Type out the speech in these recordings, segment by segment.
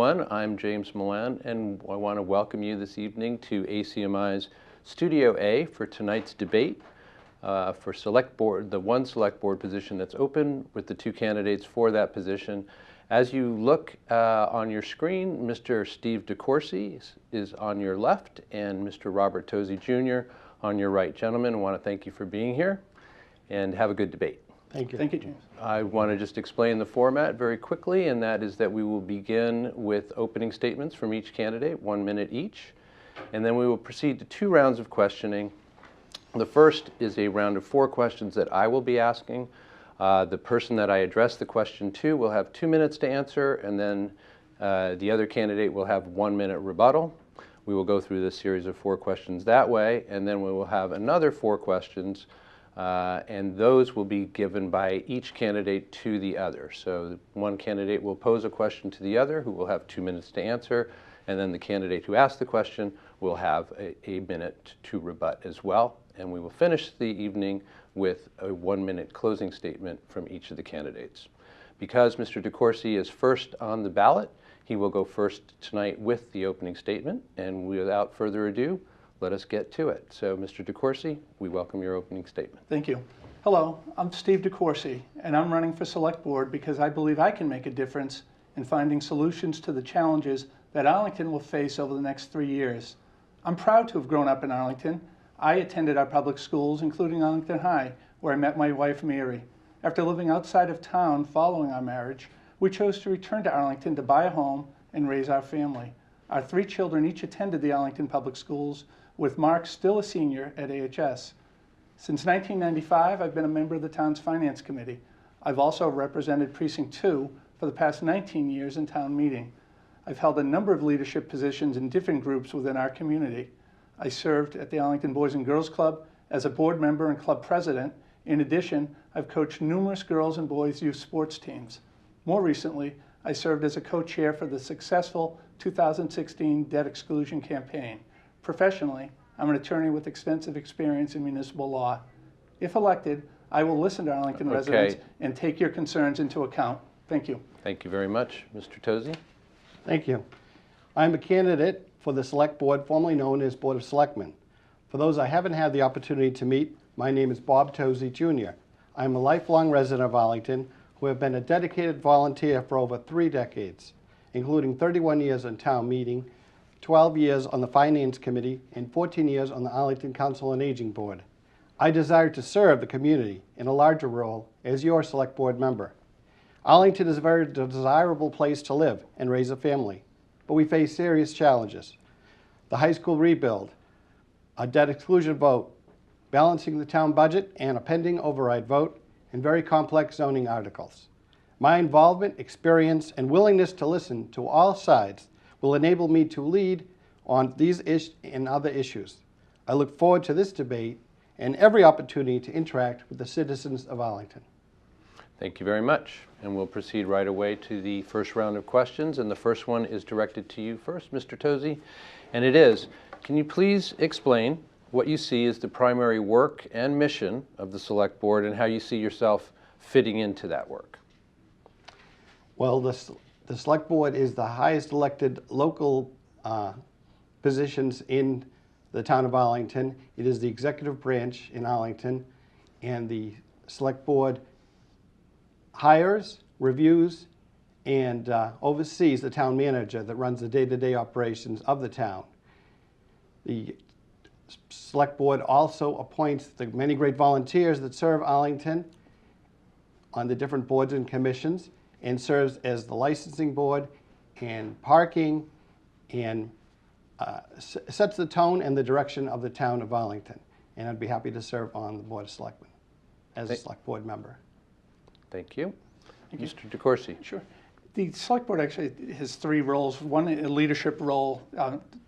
everyone. I'm James Milan, and I want to welcome you this evening to ACMi's Studio A for tonight's debate for select board, the one select board position that's open with the two candidates for that position. As you look on your screen, Mr. Steve DeCourcy is on your left and Mr. Robert Tozy Jr. on your right. Gentlemen, I want to thank you for being here and have a good debate. Thank you. Thank you, James. I want to just explain the format very quickly, and that is that we will begin with opening statements from each candidate, 1 minute each, and then we will proceed to 2 rounds of questioning. The first is a round of 4 questions that I will be asking. The person that I address the question to will have 2 minutes to answer, and then the other candidate will have 1 minute rebuttal. We will go through this series of 4 questions that way, and then we will have another 4 questions, and those will be given by each candidate to the other. So one candidate will pose a question to the other, who will have 2 minutes to answer, and then the candidate who asked the question will have a minute to rebut as well. And we will finish the evening with a 1 minute closing statement from each of the candidates. Because Mr. DeCourcy is first on the ballot, he will go first tonight with the opening statement, and without further ado, let us get to it. So, Mr. DeCourcy, we welcome your opening statement. Thank you. Hello, I'm Steve DeCourcy, and I'm running for Select Board because I believe I can make a difference in finding solutions to the challenges that Arlington will face over the next 3 years. I'm proud to have grown up in Arlington. I attended our public schools, including Arlington High, where I met my wife, Mary. After living outside of town following our marriage, we chose to return to Arlington to buy a home and raise our family. Our 3 children each attended the Arlington Public Schools, with Mark still a senior at AHS. Since 1995, I've been a member of the town's Finance Committee. I've also represented Precinct 2 for the past 19 years in town meeting. I've held a number of leadership positions in different groups within our community. I served at the Arlington Boys and Girls Club as a board member and club president. In addition, I've coached numerous girls and boys youth sports teams. More recently, I served as a co-chair for the successful 2016 debt exclusion campaign. Professionally, I'm an attorney with extensive experience in municipal law. If elected, I will listen to Arlington residents and take your concerns into account. Thank you. Thank you very much. Mr. Tozy? Thank you. I'm a candidate for the Select Board, formerly known as Board of Selectmen. For those I haven't had the opportunity to meet, my name is Bob Tozy Jr. I'm a lifelong resident of Arlington who have been a dedicated volunteer for over 3 decades, including 31 years in town meeting, 12 years on the Finance Committee, and 14 years on the Arlington Council on Aging Board. I desire to serve the community in a larger role as your Select Board member. Arlington is a very desirable place to live and raise a family, but we face serious challenges. The high school rebuild, a debt exclusion vote, balancing the town budget and a pending override vote, and very complex zoning articles. My involvement, experience, and willingness to listen to all sides will enable me to lead on these and other issues. I look forward to this debate and every opportunity to interact with the citizens of Arlington. Thank you very much. And we'll proceed right away to the first round of questions. And the first one is directed to you first, Mr. Tozy. And it is, can you please explain what you see as the primary work and mission of the Select Board and how you see yourself fitting into that work? Well, the Select Board is the highest elected local positions in the town of Arlington. It is the executive branch in Arlington, and the Select Board hires, reviews, and oversees the town manager that runs the day-to-day operations of the town. The Select Board also appoints the many great volunteers that serve Arlington on the different boards and commissions, and serves as the licensing board and parking, and sets the tone and the direction of the town of Arlington. And I'd be happy to serve on the Board of Selectmen as a Select Board member. Thank you. Mr. DeCourcy. Sure. The Select Board actually has 3 roles. One, a leadership role.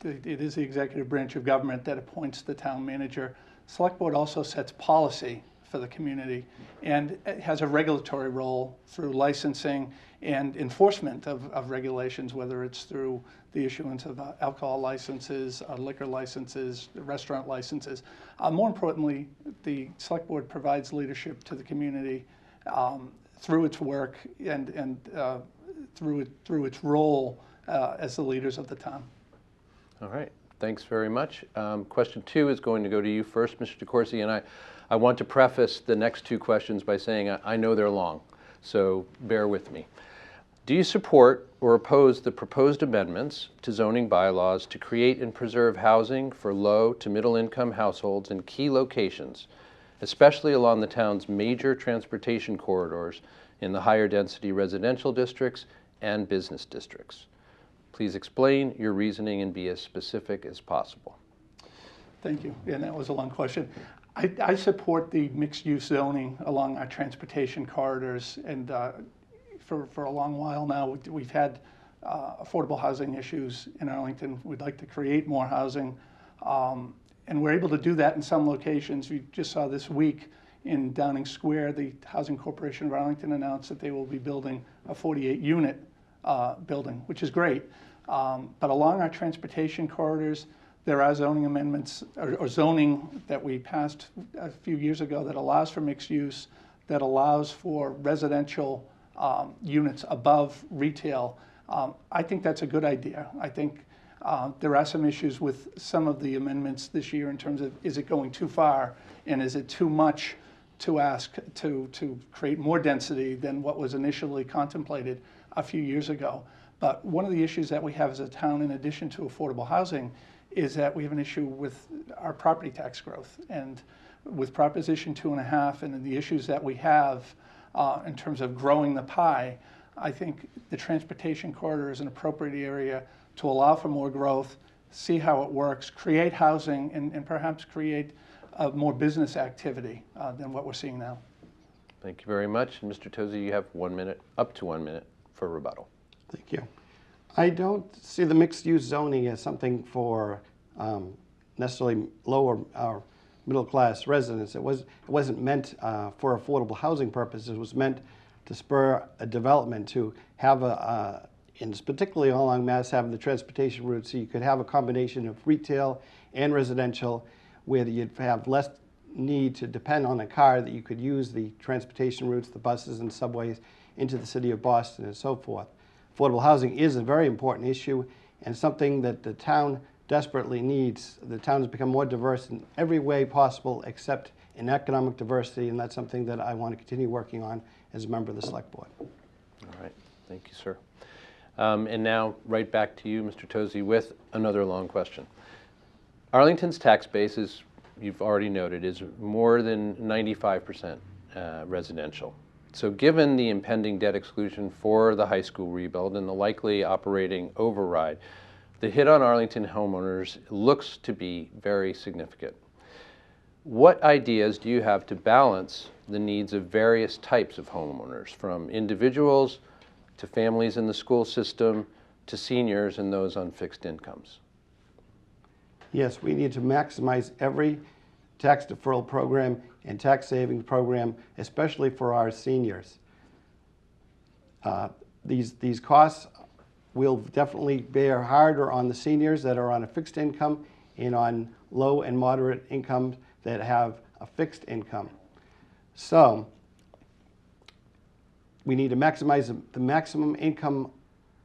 It is the executive branch of government that appoints the town manager. Select Board also sets policy for the community, and it has a regulatory role through licensing and enforcement of regulations, whether it's through the issuance of alcohol licenses, liquor licenses, restaurant licenses. More importantly, the Select Board provides leadership to the community through its work and through its role as the leaders of the town. All right, thanks very much. Question 2 is going to go to you first, Mr. DeCourcy, and I want to preface the next 2 questions by saying I know they're long, so bear with me. Do you support or oppose the proposed amendments to zoning bylaws to create and preserve housing for low to middle income households in key locations, especially along the town's major transportation corridors in the higher density residential districts and business districts? Please explain your reasoning and be as specific as possible. Thank you. Yeah, that was a long question. I support the mixed-use zoning along our transportation corridors, and for a long while now we've had affordable housing issues in Arlington. We'd like to create more housing, and we're able to do that in some locations. We just saw this week in Downing Square, the Housing Corporation of Arlington announced that they will be building a 48-unit building, which is great. But along our transportation corridors, there are zoning amendments or zoning that we passed a few years ago that allows for mixed use, that allows for residential units above retail. I think that's a good idea. I think there are some issues with some of the amendments this year in terms of, is it going too far, and is it too much to ask to create more density than what was initially contemplated a few years ago. But one of the issues that we have as a town, in addition to affordable housing, is that we have an issue with our property tax growth. And with Proposition 2.5 and the issues that we have in terms of growing the pie, I think the transportation corridor is an appropriate area to allow for more growth, see how it works, create housing, and perhaps create more business activity than what we're seeing now. Thank you very much. And Mr. Tosi, you have 1 minute, up to 1 minute for rebuttal. Thank you. I don't see the mixed-use zoning as something for necessarily lower or middle-class residents. It wasn't meant for affordable housing purposes. It was meant to spur a development, to have and particularly along Mass Ave, the transportation route, so you could have a combination of retail and residential, where you'd have less need to depend on a car, that you could use the transportation routes, the buses and subways into the city of Boston and so forth. Affordable housing is a very important issue and something that the town desperately needs. The town has become more diverse in every way possible except in economic diversity, and that's something that I want to continue working on as a member of the Select Board. All right, thank you, sir. And now right back to you, Mr. Tosi, with another long question. Arlington's tax base, as you've already noted, is more than 95% residential. So given the impending debt exclusion for the high school rebuild and the likely operating override, the hit on Arlington homeowners looks to be very significant. What ideas do you have to balance the needs of various types of homeowners, from individuals to families in the school system to seniors and those on fixed incomes? Yes, we need to maximize every tax deferral program and tax savings program, especially for our seniors. These costs will definitely bear harder on the seniors that are on a fixed income and on low and moderate incomes that have a fixed income. So we need to maximize the maximum income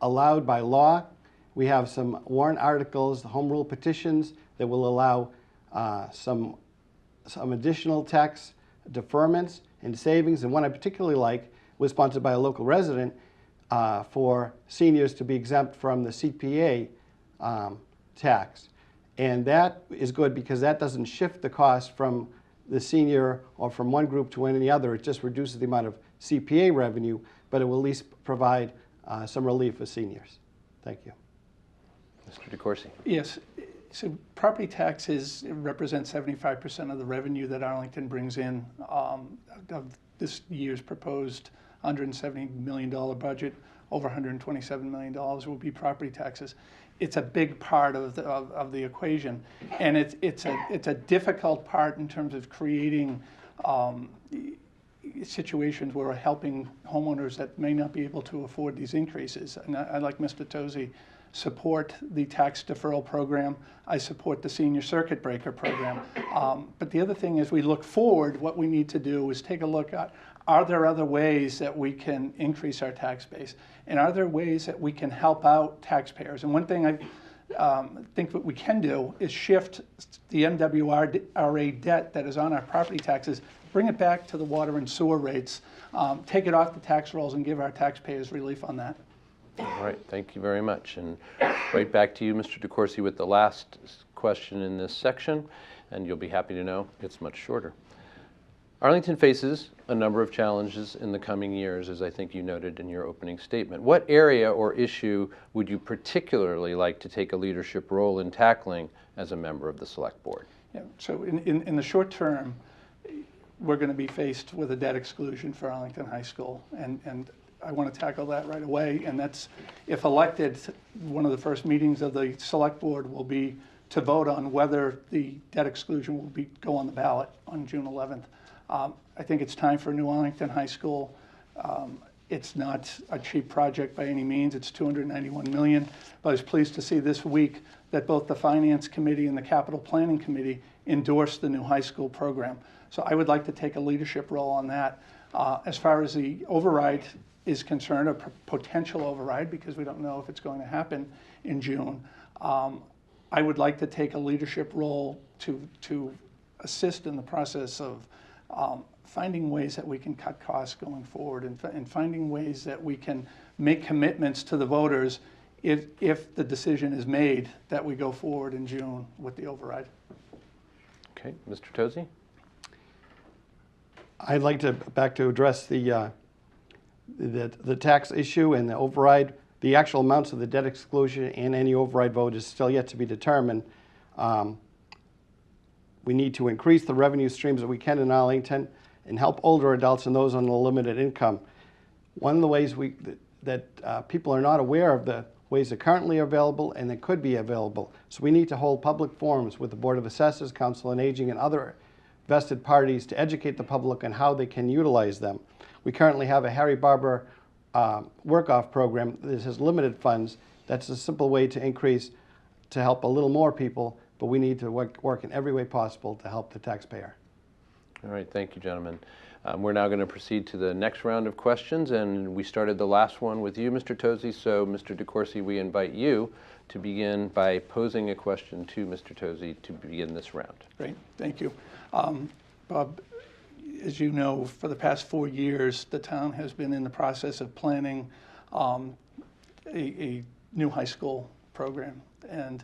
allowed by law. We have some warrant articles, the home rule petitions, that will allow some additional tax deferments and savings. And one I particularly like was sponsored by a local resident for seniors to be exempt from the CPA tax. And that is good because that doesn't shift the cost from the senior or from one group to any other. It just reduces the amount of CPA revenue, but it will at least provide some relief for seniors. Thank you. Mr. DeCourcy. Yes. So property taxes represent 75% of the revenue that Arlington brings in. Of this year's proposed $170 million budget, over $127 million will be property taxes. It's a big part of the equation, and it's a difficult part in terms of creating situations where we're helping homeowners that may not be able to afford these increases. And I like Mr. Tosi, support the tax deferral program. I support the senior circuit breaker program. But the other thing is, we look forward, what we need to do is take a look at are there other ways that we can increase our tax base? And are there ways that we can help out taxpayers? And one thing I think what we can do is shift the MWRA debt that is on our property taxes, bring it back to the water and sewer rates, take it off the tax rolls and give our taxpayers relief on that. All right, thank you very much. And right back to you, Mr. DeCoursey, with the last question in this section, and you'll be happy to know it's much shorter. Arlington faces a number of challenges in the coming years, as I think you noted in your opening statement. What area or issue would you particularly like to take a leadership role in tackling as a member of the Select Board? Yeah, so in the short term, we're going to be faced with a debt exclusion for Arlington High School, and I want to tackle that right away. And that's, if elected, one of the first meetings of the Select Board will be to vote on whether the debt exclusion will go on the ballot on June 11th. I think it's time for New Arlington High School. It's not a cheap project by any means. It's $291 million, but I was pleased to see this week that both the Finance Committee and the Capital Planning Committee endorsed the new high school program. So I would like to take a leadership role on that. As far as the override is concerned, a potential override, because we don't know if it's going to happen in June, I would like to take a leadership role to assist in the process of finding ways that we can cut costs going forward, and finding ways that we can make commitments to the voters if the decision is made that we go forward in June with the override. Okay, Mr. Tozzi? I'd like to address the tax issue and the override. The actual amounts of the debt exclusion and any override vote is still yet to be determined. We need to increase the revenue streams that we can in Arlington and help older adults and those on a limited income. One of the ways that people are not aware of the ways that currently are available and that could be available. So we need to hold public forums with the Board of Assessors, Council on Aging, and other vested parties to educate the public on how they can utilize them. We currently have a Harry Barber work-off program that has limited funds. That's a simple way to increase, to help a little more people, but we need to work in every way possible to help the taxpayer. All right, thank you, gentlemen. We're now going to proceed to the next round of questions, and we started the last one with you, Mr. Tozzi. So, Mr. DeCoursey, we invite you to begin by posing a question to Mr. Tozzi to begin this round. Great, thank you. Bob, as you know, for the past 4 years, the town has been in the process of planning a new high school program. And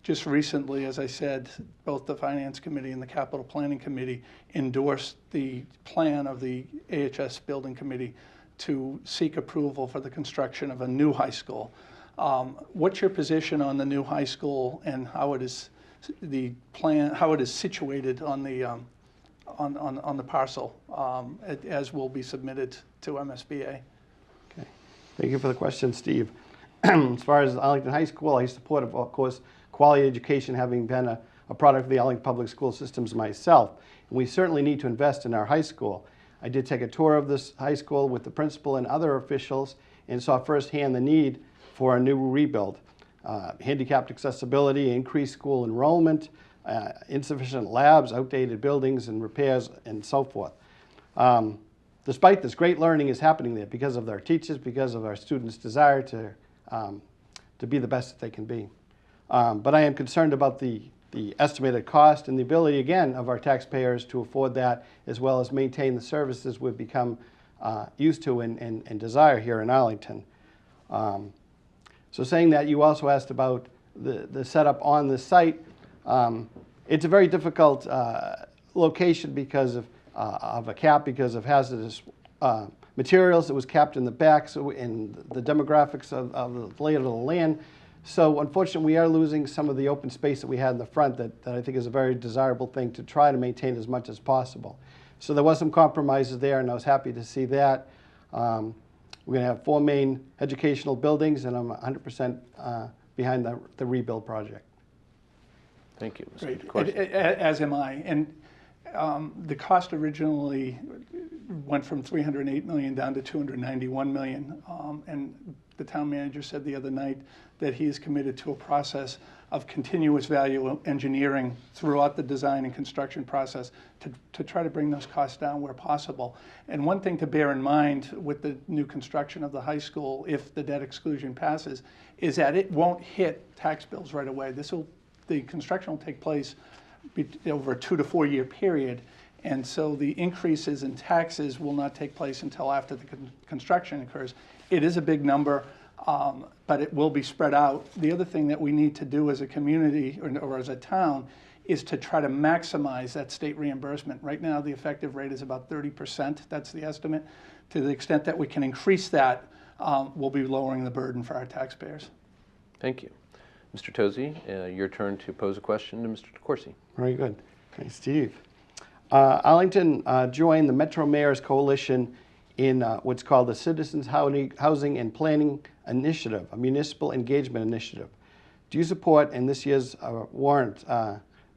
just recently, as I said, both the Finance Committee and the Capital Planning Committee endorsed the plan of the AHS Building Committee to seek approval for the construction of a new high school. What's your position on the new high school and how it is situated on the parcel as will be submitted to MSBA? Okay, thank you for the question, Steve. As far as Arlington High School, I support, of course, quality education, having been a product of the Arlington Public School systems myself. And we certainly need to invest in our high school. I did take a tour of this high school with the principal and other officials and saw firsthand the need for a new rebuild. Handicapped accessibility, increased school enrollment, insufficient labs, outdated buildings and repairs, and so forth. Despite this, great learning is happening there because of our teachers, because of our students' desire to be the best that they can be. But I am concerned about the estimated cost and the ability, again, of our taxpayers to afford that, as well as maintain the services we've become used to and desire here in Arlington. So saying that, you also asked about the setup on the site. It's a very difficult location because of a cap, because of hazardous materials. It was capped in the back, so in the demographics of the layout of the land. So unfortunately, we are losing some of the open space that we had in the front that I think is a very desirable thing to try to maintain as much as possible. So there was some compromises there, and I was happy to see that. We're going to have 4 main educational buildings, and I'm 100% behind the rebuild project. Thank you, Mr. Great. DeCoursey. As am I. And The cost originally went from $308 million down to $291 million. And the town manager said the other night that he is committed to a process of continuous value engineering throughout the design and construction process to try to bring those costs down where possible. And one thing to bear in mind with the new construction of the high school, if the debt exclusion passes, is that it won't hit tax bills right away. The construction will take place over a 2 to 4 year period. And so the increases in taxes will not take place until after the construction occurs. It is a big number, but it will be spread out. The other thing that we need to do as a community or as a town is to try to maximize that state reimbursement. Right now, the effective rate is about 30%. That's the estimate. To the extent that we can increase that, we'll be lowering the burden for our taxpayers. Thank you. Mr. Tozzi, your turn to pose a question to Mr. DeCoursey. Very good. Okay, Steve. Arlington joined the Metro Mayors Coalition in what's called the Citizens Housing and Planning Initiative, a municipal engagement initiative. Do you support in this year's warrant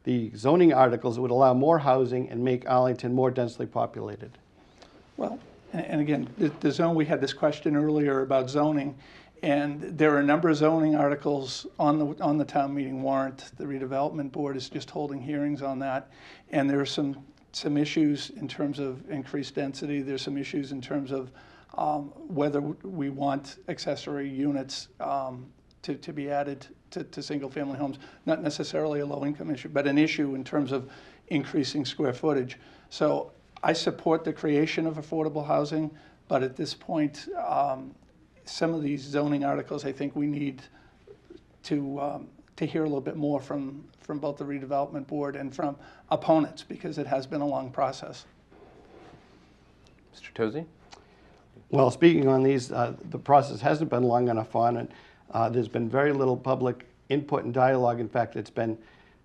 the zoning articles that would allow more housing and make Arlington more densely populated? Well, and again, the zone, we had this question earlier about zoning, and there are a number of zoning articles on the town meeting warrant. The redevelopment board is just holding hearings on that, and there are some issues in terms of increased density. There's some issues in terms of whether we want accessory units to be added to single-family homes. Not necessarily a low-income issue, but an issue in terms of increasing square footage. So I support the creation of affordable housing, but at this point, some of these zoning articles, I think we need to hear a little bit more from both the redevelopment board and from opponents, because it has been a long process. Mr. Tozzi? Well, speaking on these, the process hasn't been long enough on it. There's been very little public input and dialogue. In fact, it's been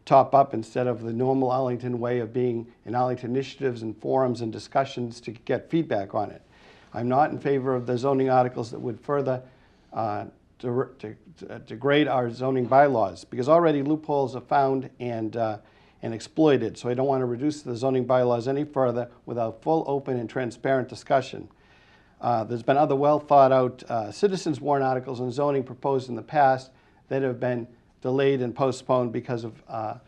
top up instead of the normal Arlington way of being in Arlington initiatives and forums and discussions to get feedback on it. I'm not in favor of the zoning articles that would further degrade our zoning bylaws, because already loopholes are found and exploited. So I don't want to reduce the zoning bylaws any further without full, open, and transparent discussion. There's been other well thought out citizens warrant articles on zoning proposed in the past that have been delayed and postponed because of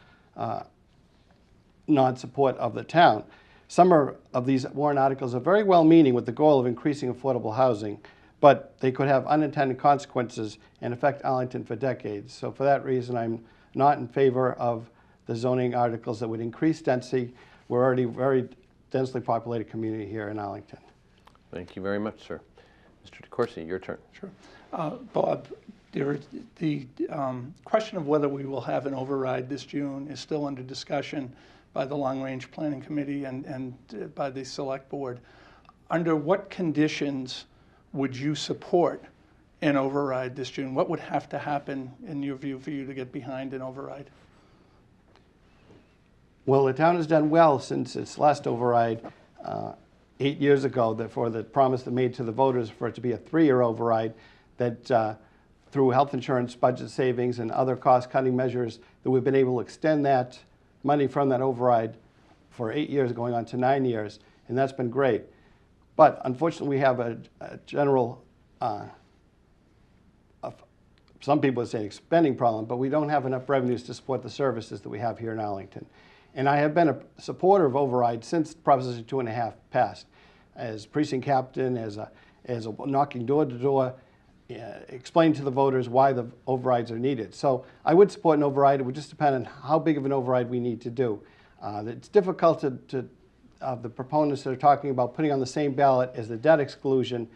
non-support of the town. Some of these warrant articles are very well-meaning with the goal of increasing affordable housing, but they could have unintended consequences and affect Arlington for decades. So for that reason, I'm not in favor of the zoning articles that would increase density. We're already a very densely populated community here in Arlington. Thank you very much, sir. Mr. DeCoursey, your turn. Sure. Bob, the question of whether we will have an override this June is still under discussion by the Long Range Planning Committee and by the Select Board. Under what conditions would you support an override this June? What would have to happen, in your view, for you to get behind an override? Well, the town has done well since its last override 8 years ago for the promise that made to the voters for it to be a 3-year override, that through health insurance budget savings and other cost-cutting measures, that we've been able to extend that money from that override for 8 years going on to 9 years, and that's been great. But unfortunately, we have a general, some people would say spending problem, but we don't have enough revenues to support the services that we have here in Arlington. And I have been a supporter of override since Proposition 2.5 passed. As precinct captain, as a knocking door to door, explain to the voters why the overrides are needed. So I would support an override. It would just depend on how big of an override we need to do. It's difficult to the proponents that are talking about putting on the same ballot as the debt exclusion,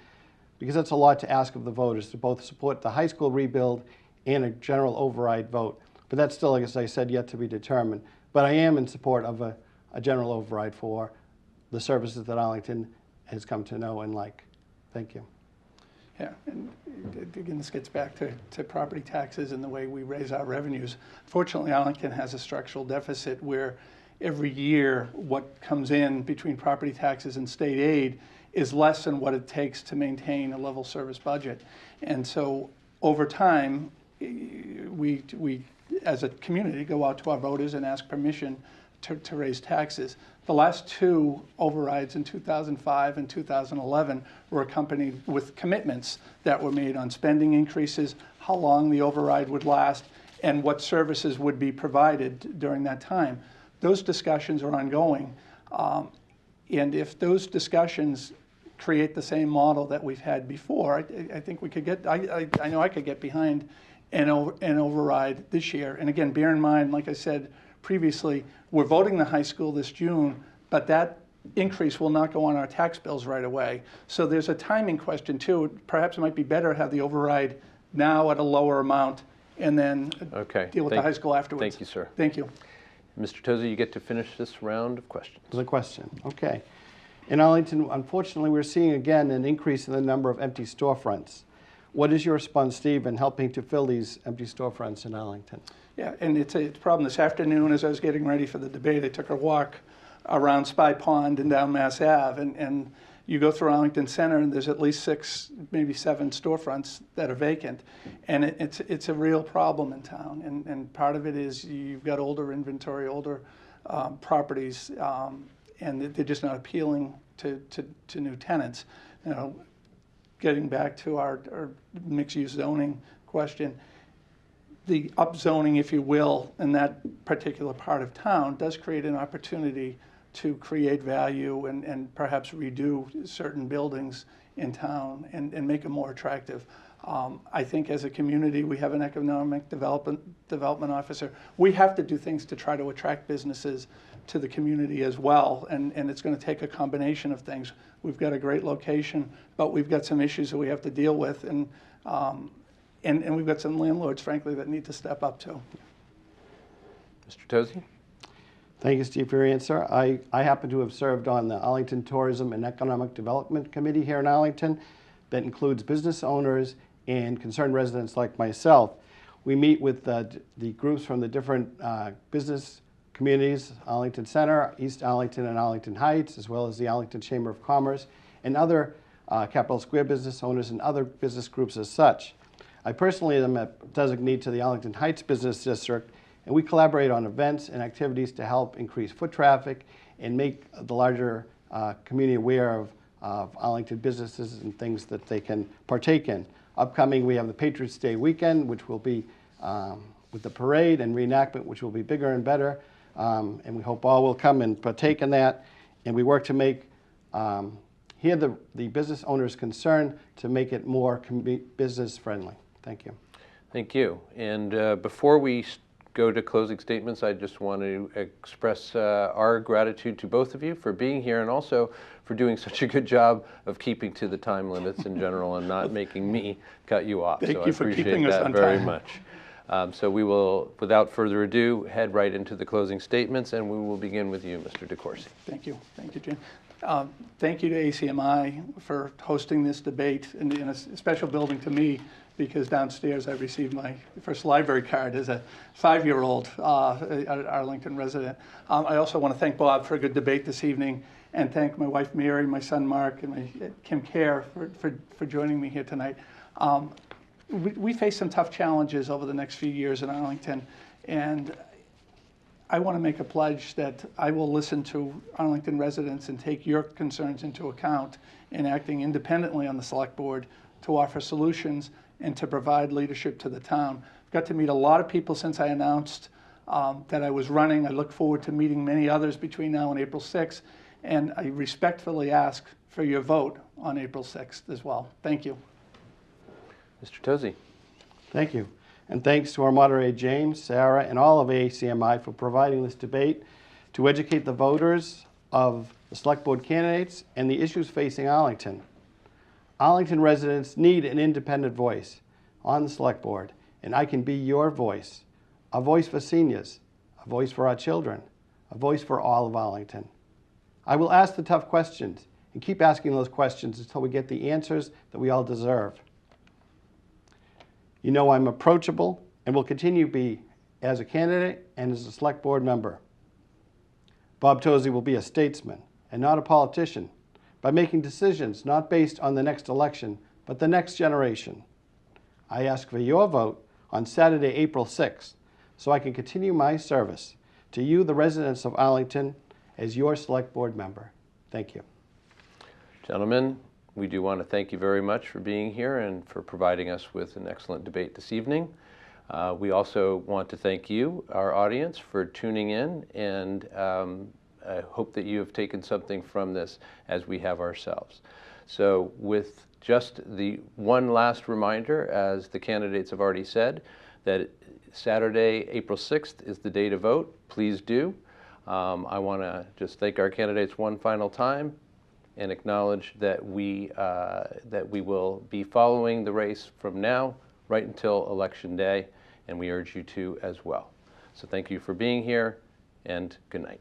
because that's a lot to ask of the voters to both support the high school rebuild and a general override vote. But that's still, as I said, yet to be determined. But I am in support of a general override for the services that Arlington has come to know and like. Thank you. Yeah, and again, this gets back to property taxes and the way we raise our revenues. Fortunately, Arlington has a structural deficit where every year what comes in between property taxes and state aid is less than what it takes to maintain a level service budget. And so over time, we as a community go out to our voters and ask permission to raise taxes. The last two overrides in 2005 and 2011 were accompanied with commitments that were made on spending increases, how long the override would last, and what services would be provided during that time. Those discussions are ongoing. And if those discussions create the same model that we've had before, I think we could get, I know I could get behind an override this year. And again, bear in mind, like I said previously, we're voting the high school this June, but that increase will not go on our tax bills right away. So there's a timing question too. Perhaps it might be better to have the override now at a lower amount and then deal with the high school afterwards. Thank you, sir. Thank you. Mr. Tozy, you get to finish this round of questions. The question, okay. In Arlington, unfortunately, we're seeing again an increase in the number of empty storefronts. What is your response, Steve, in helping to fill these empty storefronts in Arlington? Yeah, and it's a problem. This afternoon, as I was getting ready for the debate, I took a walk around Spy Pond and down Mass Ave, and you go through Arlington Center, and there's at least 6, maybe 7 storefronts that are vacant, and it's a real problem in town. And part of it is you've got older inventory, older properties, and they're just not appealing to new tenants. You know, getting back to our mixed-use zoning question, the upzoning, if you will, in that particular part of town does create an opportunity to create value and perhaps redo certain buildings in town and make them more attractive. I think as a community, we have an economic development officer. We have to do things to try to attract businesses to the community as well, and it's going to take a combination of things. We've got a great location, but we've got some issues that we have to deal with, and we've got some landlords, frankly, that need to step up too. Mr. Tozy? Thank you, Steve, for your answer. I happen to have served on the Arlington Tourism and Economic Development Committee here in Arlington that includes business owners and concerned residents like myself. We meet with the groups from the different business communities, Arlington Center, East Arlington and Arlington Heights, as well as the Arlington Chamber of Commerce, and other Capitol Square business owners and other business groups as such. I personally am a designee to the Arlington Heights Business District, and we collaborate on events and activities to help increase foot traffic and make the larger community aware of Arlington businesses and things that they can partake in. Upcoming, we have the Patriots Day weekend, which will be with the parade and reenactment, which will be bigger and better. And we hope all will come and partake in that. And we work to make, hear the business owners' concern to make it more business friendly. Thank you. Thank you. And before we go to closing statements, I just want to express our gratitude to both of you for being here and also for doing such a good job of keeping to the time limits in general and not making me cut you off. Thank you for keeping us on time. Very much. So we will, without further ado, head right into the closing statements, and we will begin with you, Mr. DeCourcy. Thank you. Thank you, Jim. Thank you to ACMi for hosting this debate in a special building to me, because downstairs I received my first library card as a 5-year-old Arlington resident. I also want to thank Bob for a good debate this evening, and thank my wife Mary, my son Mark, and my Kim Care for joining me here tonight. We face some tough challenges over the next few years in Arlington, and I want to make a pledge that I will listen to Arlington residents and take your concerns into account in acting independently on the select board to offer solutions and to provide leadership to the town. I've got to meet a lot of people since I announced that I was running. I look forward to meeting many others between now and April 6th, and I respectfully ask for your vote on April 6th as well. Thank you. Mr. Tozy. Thank you. And thanks to our moderator, James, Sarah, and all of ACMi for providing this debate to educate the voters of the select board candidates and the issues facing Arlington. Arlington residents need an independent voice on the select board, and I can be your voice, a voice for seniors, a voice for our children, a voice for all of Arlington. I will ask the tough questions and keep asking those questions until we get the answers that we all deserve. You know I'm approachable and will continue to be as a candidate and as a select board member. Bob Tozy will be a statesman and not a politician by making decisions not based on the next election, but the next generation. I ask for your vote on Saturday, April 6th, so I can continue my service to you, the residents of Arlington, as your Select Board member. Thank you. Gentlemen, we do want to thank you very much for being here and for providing us with an excellent debate this evening. We also want to thank you, our audience, for tuning in, and I hope that you have taken something from this as we have ourselves. So with just the one last reminder, as the candidates have already said, that Saturday, April 6th is the day to vote. Please do. I want to just thank our candidates one final time and acknowledge that we will be following the race from now right until Election Day, and we urge you to as well. So thank you for being here, and good night.